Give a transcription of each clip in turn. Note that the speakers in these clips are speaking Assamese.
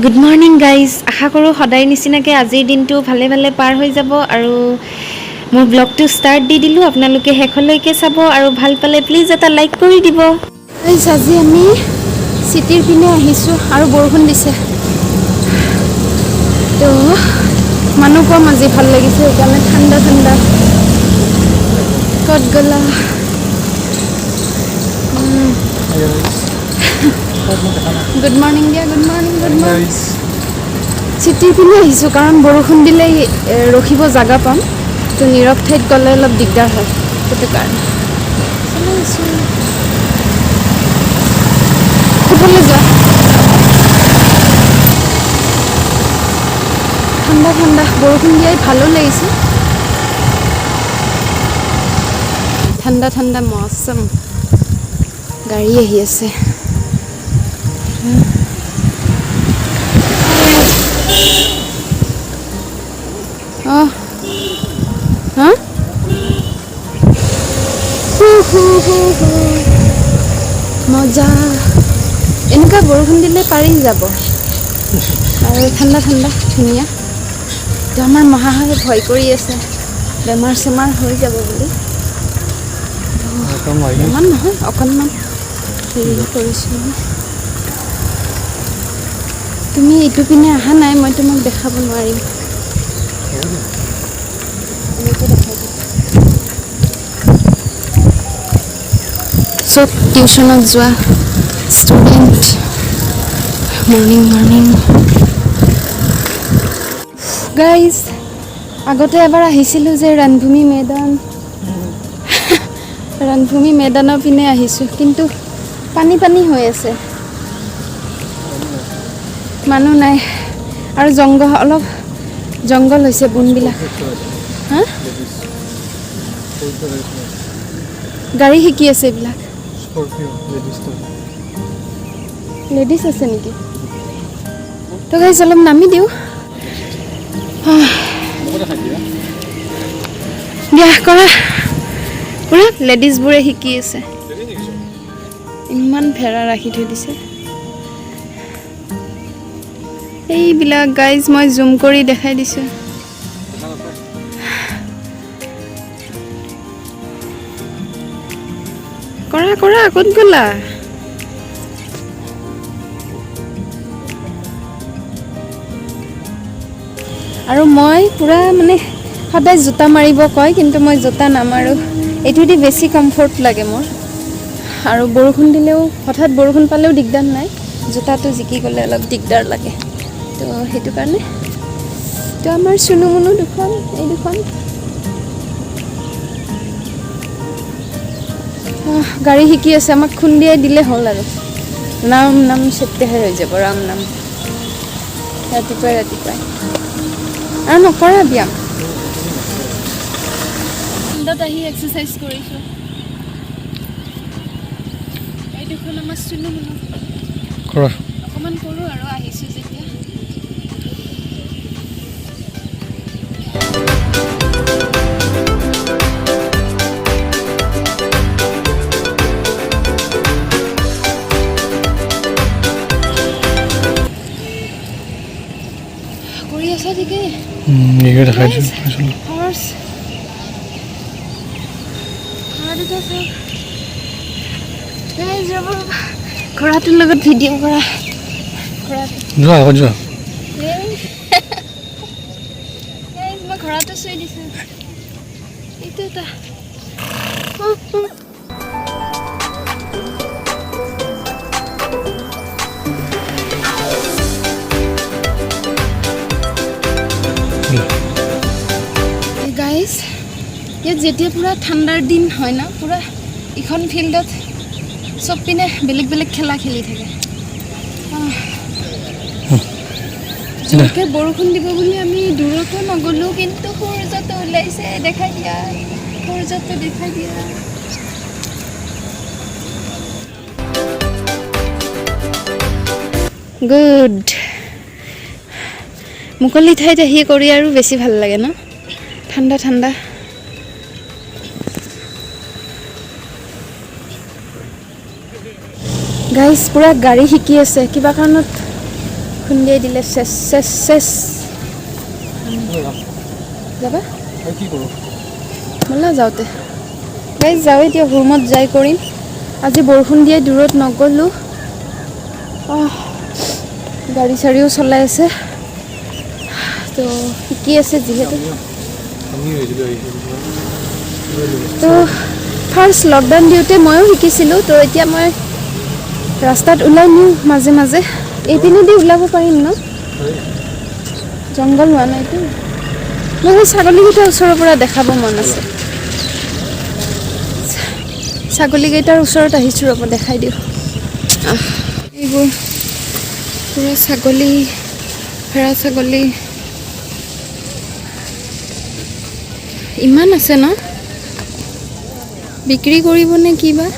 গুড মৰ্ণিং গাইজ, আশা কৰোঁ সদায় নিচিনাকৈ আজিৰ দিনটো ভালে ভালে পাৰ হৈ যাব আৰু মোৰ ব্লগটো ষ্টাৰ্ট দি দিলোঁ। আপোনালোকে শেষলৈকে চাব আৰু ভাল পালে প্লিজ এটা লাইক কৰি দিব। গাইজ আজি আমি চিটিৰ পিনে আহিছোঁ আৰু বৰষুণ দিছে, তো মানুহ কম আজি, ভাল লাগিছে সেইকাৰণে, ঠাণ্ডা ঠাণ্ডা। ক'ত গ'লা? গুড মৰ্ণিং দিয়া, গুড মৰ্ণিং, গুড মৰ্ণিং। চিটিৰ পিনে আহিছোঁ কাৰণ বৰষুণ দিলে ৰখিব জেগা পাম, তো নীৰৱ ঠাইত গ'লে অলপ দিগদাৰ হয়, সেইটো কাৰণে সেইফালে যোৱা। ঠাণ্ডা ঠাণ্ডা বৰষুণ দিয়াই ভালো লাগিছে, ঠাণ্ডা ঠাণ্ডা মৌচম। গাড়ী আহি আছে। অঁ হা মজা। এনেকুৱা বৰষুণ দিলে পাৰি যাব আৰু ঠাণ্ডা ঠাণ্ডা ধুনীয়া। তো আমাৰ মহাশয়ে ভয় কৰি আছে বেমাৰ চেমাৰ হৈ যাব বুলি। ইমান নহয়, অকণমান হেৰি কৰিছোঁ। তুমি এইটো পিনে অহা নাই, মই তোমাক দেখাব নোৱাৰিম। চব টিউশ্যনত যোৱা ষ্টুডেণ্ট। মৰ্ণিং মৰ্ণিং গাইজ, আগতে এবাৰ আহিছিলোঁ যে ৰণভূমি মেদানৰ পিনে আহিছোঁ, কিন্তু পানী পানী হৈ আছে, মানুহ নাই আৰু অলপ জংঘল হৈছে, বনবিলাক। হা, গাড়ী শিকি আছে এইবিলাক। লেডিজ আছে নেকি? তো গাইজ অলপ নামি দিওঁ দিয়া, কৰা পুৰা। লেডিজবোৰে শিকি আছে, ইমান ভেড়া ৰাখি থৈ দিছে এইবিলাক। গাইজ মই জুম কৰি দেখাই দিছোঁ। কৰা কৰা, ক'ত গ'লা? আৰু মই পূৰা মানে সদায় জোতা মাৰিব কয়, কিন্তু মই জোতা নামাৰোঁ। এইটো দি বেছি কমফৰ্ট লাগে মোৰ, আৰু বৰষুণ দিলেও, হঠাৎ বৰষুণ পালেও দিগদাৰ নাই, জোতাটো জিকি গ'লে অলপ দিগদাৰ লাগে, তো সেইটো কাৰণে। তো আমাৰ চুনু মুনু দুখন, এই দুখন গাড়ী শিকি আছে, আমাক খুন্দিয়াই দিলে হ'ল আৰু নাম চেপ্তেহে হৈ যাব, ৰাম নাম ৰাতিপুৱাই ৰাতিপুৱাই। আৰু নকৰা ব্যায়াম, ফিল্ডত আহি এক্সাৰচাইজ কৰিছোঁ। এই দুখন আমাৰ চুনু মুনু, অকণমান কৰোঁ আৰু আহিছোঁ যেতিয়া। কৰি আছা ঠিকেই। ঘোঁৰাটোৰ লগত ভিডিঅ' কৰা। মই ঘোঁৰাটো চুই দিছোঁ, এইটো এটা। গাইজ, ইয়াত যেতিয়া পূৰা ঠাণ্ডাৰ দিন হয় না, পূৰা ইখন ফিল্ডত চব পিনে বেলেগ বেলেগ খেলা খেলি থাকে। জোৰকৈ বৰষুণ দিব বুলি আমি দূৰতো নগ'লোঁ, কিন্তু সূৰ্যটো ওলাইছে, দেখাই দিয়া, সূৰ্যটো দেখাই দিয়া। গুড। মুকলি ঠাইত আহি কৰি আৰু বেছি ভাল লাগে ন, ঠাণ্ডা ঠাণ্ডা। গাইজ পূৰা গাড়ী শিকি আছে, কিবা কাৰণত বৰষুণ দিয়াই দিলে চেচ চেচ চেচ যাবা কি কৰোঁ ব'লা যাওঁতে গাইজ যাওঁ এতিয়া ৰুমত যাই কৰিম আজি বৰষুণ দিয়াই দূৰত নগ'লোঁ গাড়ী চাড়ীও চলাই আছে তো শিকি আছে যিহেতু তো ফাৰ্ষ্ট লকডাউন দিওঁতে ময়ো শিকিছিলোঁ তো এতিয়া মই ৰাস্তাত ওলাই নিওঁ মাজে মাজে এইপিনেদি ওলাব পাৰিম ন জংঘল হোৱা নাইতো মই সেই ছাগলীকেইটাৰ ওচৰৰ পৰা দেখাব মন আছে ছাগলীকেইটাৰ ওচৰত আহিছোঁ ৰ'ব দেখাই দিওঁ এইবোৰ পুৰা ছাগলী ভেড়া ছাগলী ইমান আছে ন বিক্ৰী কৰিব নে কিবা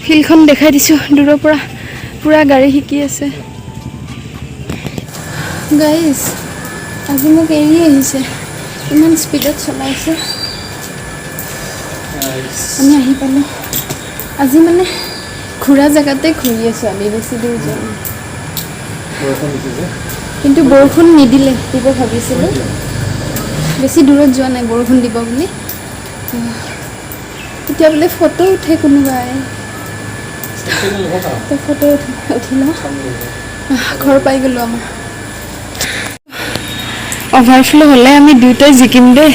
ফিল্ডখন দেখাই দিছোঁ দূৰৰ পৰা পুৰা গাড়ী শিকি আছে গাইজ আজি মোক এৰি আহিছে ইমান স্পীডত চলাইছে আমি আহি পালোঁ আজি মানে ঘূৰা জেগাতে ঘূৰি আছোঁ আমি বেছি দূৰ যোৱা নাই কিন্তু বৰষুণ নিদিলে দিব ভাবিছিলোঁ বেছি দূৰত যোৱা নাই বৰষুণ দিব বুলি এতিয়া বোলে ফটো উঠে কোনোবাই ফটো উঠি লওঁ ঘৰ পাই গ'লোঁ আমাৰ অভাৰফ্ল' হ'লে আমি দুয়োটাই জিকিম দেই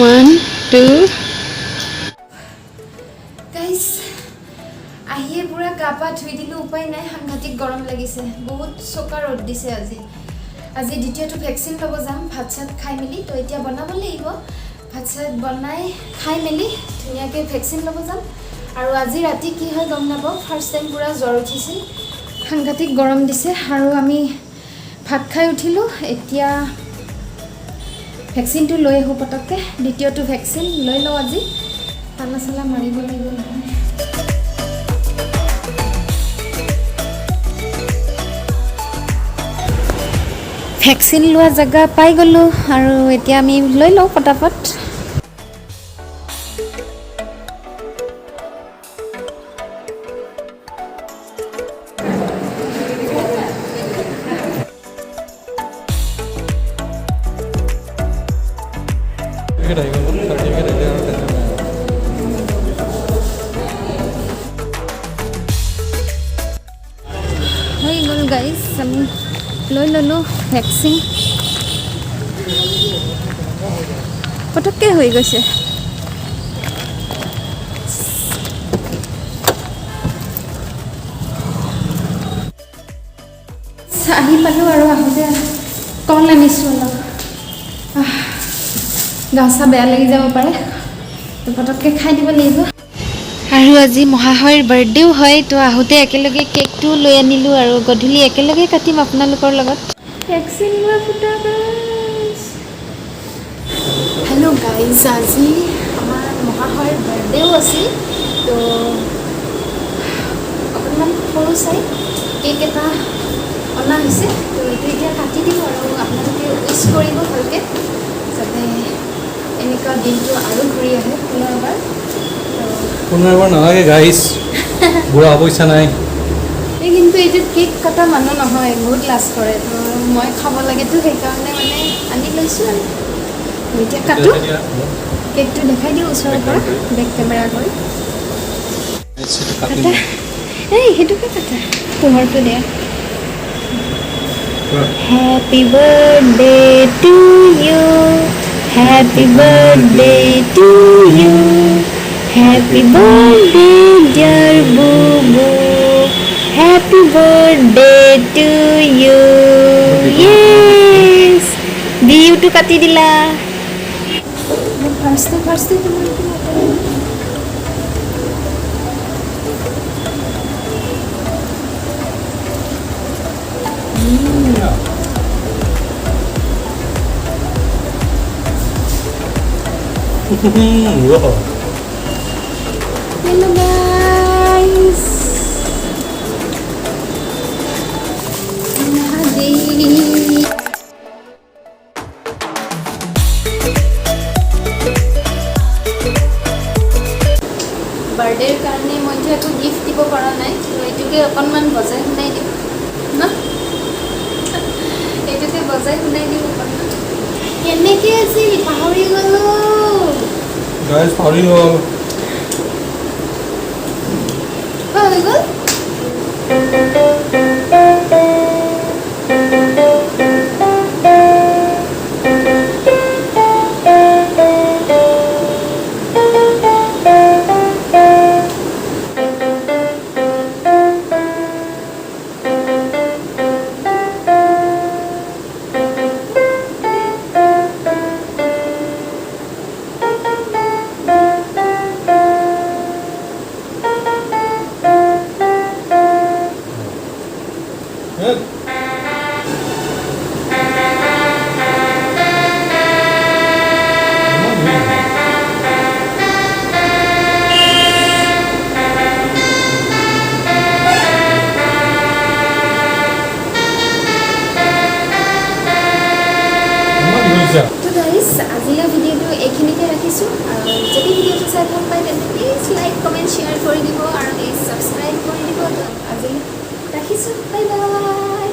1 2 গাইজ আহিয়ে পুৰা গা পা ধুই দিলোঁ উপায় নাই সাংঘাতিক গৰম লাগিছে বহুত চোকা ৰ'দ দিছে আজি দ্বিতীয়টো ভেকচিন ল'ব যাম ভাত চাত খাই মেলি তো এতিয়া বনাব লাগিব ভাত চাত বনাই খাই মেলি ধুনীয়াকৈ ভেকচিন ল'ব যাম আৰু আজি ৰাতি কি হয় গম নাপাওঁ ফাৰ্ষ্ট টাইম পুৰা জ্বৰ উঠিছিল সাংঘাতিক গৰম দিছে আৰু আমি ভাত খাই উঠিলোঁ এতিয়া ভেকচিনটো লৈ আহোঁ পটককৈ দ্বিতীয়টো ভেকচিন লৈ লওঁ আজি পালা চালা মাৰিব লাগিব নহয় ভেকচিন লোৱা জেগা পাই গ'লোঁ আৰু এতিয়া আমি লৈ লওঁ পটাপট হৈ গ'ল গাইজ আমি লৈ ল'লোঁ ভেকচিন পটককৈ হৈ গৈছে আহি পালোঁ আৰু আহোঁতে কল আনিছোঁ অলপ গা চা বেয়া লাগি যাব পাৰে পটককৈ খাই দিব লাগিব আৰু আজি মহাশয়ৰ বাৰ্থডেও হয় তো আহোঁতে একেলগে কেকটোও লৈ আনিলোঁ আৰু গধূলি একেলগে কাটিম আপোনালোকৰ লগত ভেকচিন লোৱা ফুটা হেল্ল' গাইজ আজি আমাৰ মহাশয়ৰ বাৰ্থডেও আছিল তো অকণমান সৰু চাই কেক এটা অনা হৈছে তো এইটো এতিয়া কাটি দিম আৰু আপোনালোকে উইচ কৰিব ভালকৈ যাতে এনেকুৱা দিনটো আৰু ঘূৰি আহে পুনৰবাৰ নালাগে গাইজ বুঢ়া হ'ব ইচ্ছা নাই এই কিন্তু এইটোত কেক কটা মানুহ নহয় বহুত লাজ কৰে তো মই খাব লাগেতো সেইকাৰণে মানে আনি লৈছোঁ আৰু এতিয়া কাটো কেকটো দেখাই দিওঁ ওচৰৰ পৰা বেক কেমেৰা কৰি কাটা এই সেইটোকে কাটা পোহৰটো দিয়া Happy birthday to you Happy birthday to you Happy birthday dear boo boo Happy birthday to you Yes Biu tu kati dila First Wow. Hello guys. Hadi. বাৰ্থডেৰ কাৰণে মইতো একো গিফ্ট দিব পৰা নাই, তো এইটোকে অকণমান বজাই শুনাই দিওঁ ন, এইটোকে বজাই শুনাই দিওঁ অকণমান। কেনেকৈ আছিল পাহৰি গ'লোঁ। গাইজ পাহৰি গ'ল। হৈ গ'ল। তো গাইজ আজিলৈ ভিডিঅ'টো এইখিনিতে ৰাখিছোঁ, আৰু যদি ভিডিঅ'টো চাই ভাল পায় তেন্তে প্লিজ লাইক কমেণ্ট শ্বেয়াৰ কৰি দিব আৰু প্লিজ ছাবস্ক্ৰাইব কৰি দিব। তো আজি ৰাখিছোঁ, বাই বাই।